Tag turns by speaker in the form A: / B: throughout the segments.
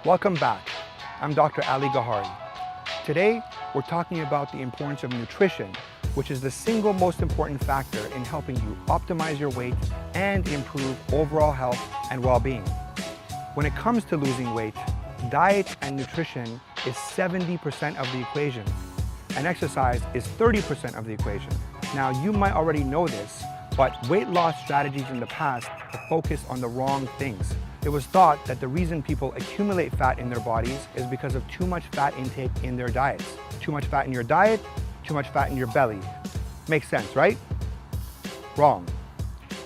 A: Welcome back. I'm Dr. Ali Ghahary. Today, we're talking about the importance of nutrition, which is the single most important factor in helping you optimize your weight and improve overall health and well-being. When it comes to losing weight, diet and nutrition is 70% of the equation, and exercise is 30% of the equation. Now, you might already know this, but weight loss strategies in the past have focused on the wrong things. It was thought that the reason people accumulate fat in their bodies is because of too much fat intake in their diets. Too much fat in your diet, too much fat in your belly. Makes sense, right? Wrong.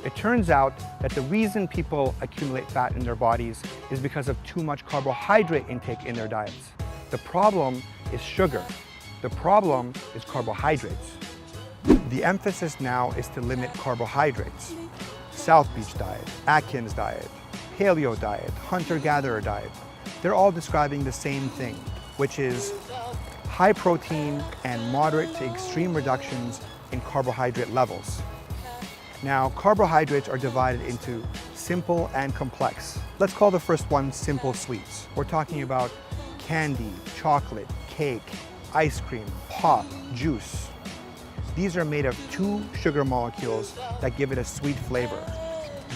A: It turns out that the reason people accumulate fat in their bodies is because of too much carbohydrate intake in their diets. The problem is sugar. The problem is carbohydrates. The emphasis now is to limit carbohydrates. South Beach diet, Atkins diet, Paleo diet, hunter-gatherer diet, they're all describing the same thing, which is high protein and moderate to extreme reductions in carbohydrate levels. Now, carbohydrates are divided into simple and complex. Let's call the first one simple sweets. We're talking about candy, chocolate, cake, ice cream, pop, juice. These are made of two sugar molecules that give it a sweet flavor.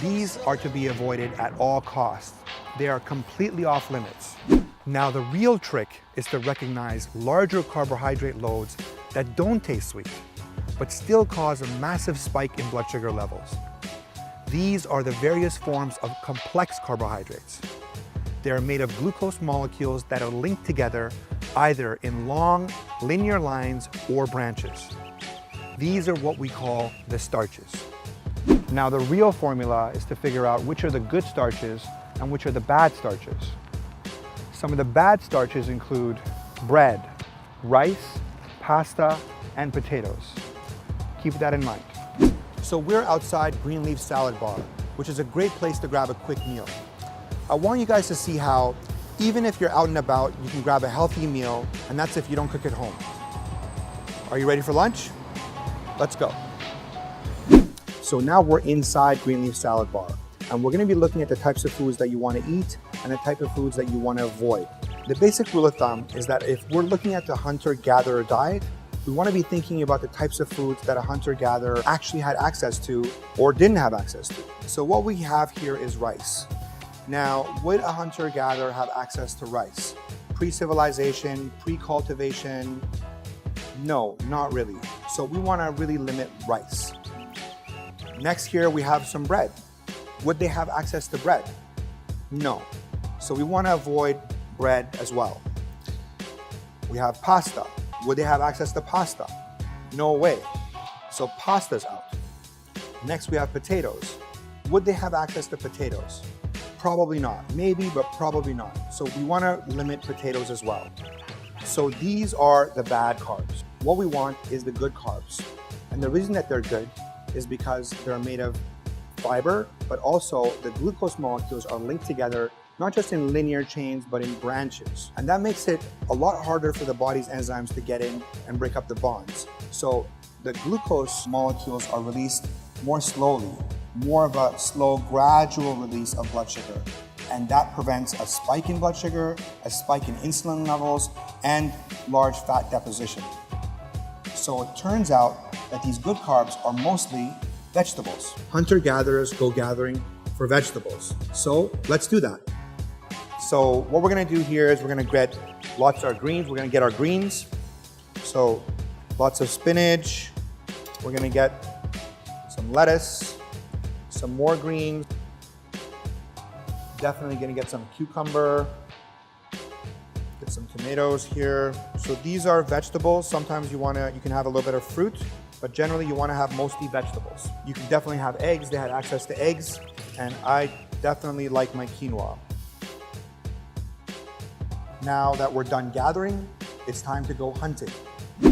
A: These are to be avoided at all costs. They are completely off limits. Now, the real trick is to recognize larger carbohydrate loads that don't taste sweet, but still cause a massive spike in blood sugar levels. These are the various forms of complex carbohydrates. They are made of glucose molecules that are linked together either in long, linear lines or branches. These are what we call the starches. Now, the real formula is to figure out which are the good starches and which are the bad starches. Some of the bad starches include bread, rice, pasta, and potatoes. Keep that in mind. So we're outside Greenleaf Salad Bar, which is a great place to grab a quick meal. I want you guys to see how, even if you're out and about, you can grab a healthy meal, and that's if you don't cook at home. Are you ready for lunch? Let's go. So now we're inside Greenleaf Salad Bar, and we're gonna be looking at the types of foods that you wanna eat and the type of foods that you wanna avoid. The basic rule of thumb is that if we're looking at the hunter-gatherer diet, we wanna be thinking about the types of foods that a hunter-gatherer actually had access to or didn't have access to. So what we have here is rice. Now, would a hunter-gatherer have access to rice? Pre-civilization, pre-cultivation? No, not really. So we wanna really limit rice. Next here, we have some bread. Would they have access to bread? No. So we want to avoid bread as well. We have pasta. Would they have access to pasta? No way. So pasta's out. Next, we have potatoes. Would they have access to potatoes? Probably not. Maybe, but probably not. So we want to limit potatoes as well. So these are the bad carbs. What we want is the good carbs. And the reason that they're good is because they're made of fiber, but also the glucose molecules are linked together, not just in linear chains, but in branches. And that makes it a lot harder for the body's enzymes to get in and break up the bonds. So the glucose molecules are released more slowly, more of a slow, gradual release of blood sugar. And that prevents a spike in blood sugar, a spike in insulin levels, and large fat deposition. So it turns out that these good carbs are mostly vegetables. Hunter-gatherers go gathering for vegetables. So let's do that. So what we're gonna do here is we're gonna get lots of our greens. We're gonna get our greens. So lots of spinach. We're gonna get some lettuce, some more greens. Definitely gonna get some cucumber. Get some tomatoes here. So these are vegetables. Sometimes you can have a little bit of fruit, but generally you want to have mostly vegetables. You can definitely have eggs. They had access to eggs, and I definitely like my quinoa. Now that we're done gathering, it's time to go hunting.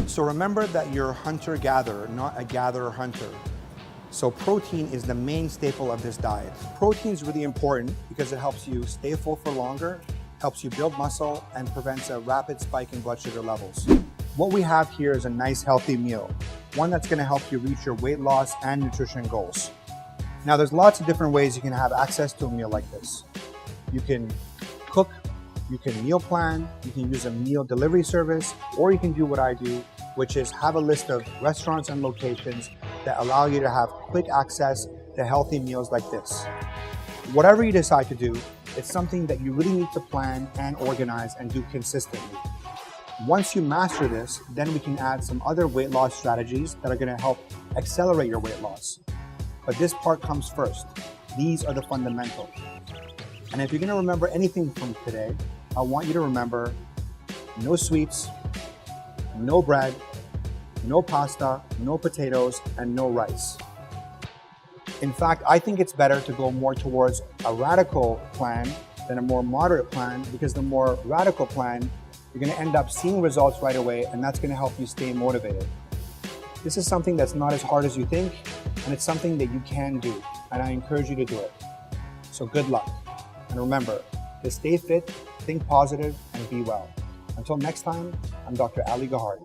A: So remember that you're a hunter-gatherer, not a gatherer-hunter. So protein is the main staple of this diet. Protein is really important because it helps you stay full for longer, helps you build muscle, and prevents a rapid spike in blood sugar levels. What we have here is a nice healthy meal, one that's gonna help you reach your weight loss and nutrition goals. Now there's lots of different ways you can have access to a meal like this. You can cook You can meal plan, you can use a meal delivery service, or you can do what I do, which is have a list of restaurants and locations that allow you to have quick access to healthy meals like this. Whatever you decide to do, it's something that you really need to plan and organize and do consistently. Once you master this, then we can add some other weight loss strategies that are going to help accelerate your weight loss. But this part comes first. These are the fundamentals. And if you're going to remember anything from today, I want you to remember no sweets, no bread, no pasta, no potatoes, and no rice. In fact, I think it's better to go more towards a radical plan than a more moderate plan, because the more radical plan, you're going to end up seeing results right away, and that's going to help you stay motivated. This is something that's not as hard as you think, and it's something that you can do, and I encourage you to do it. So good luck. And remember, to stay fit, think positive, and be well. Until next time, I'm Dr. Ali Ghahary.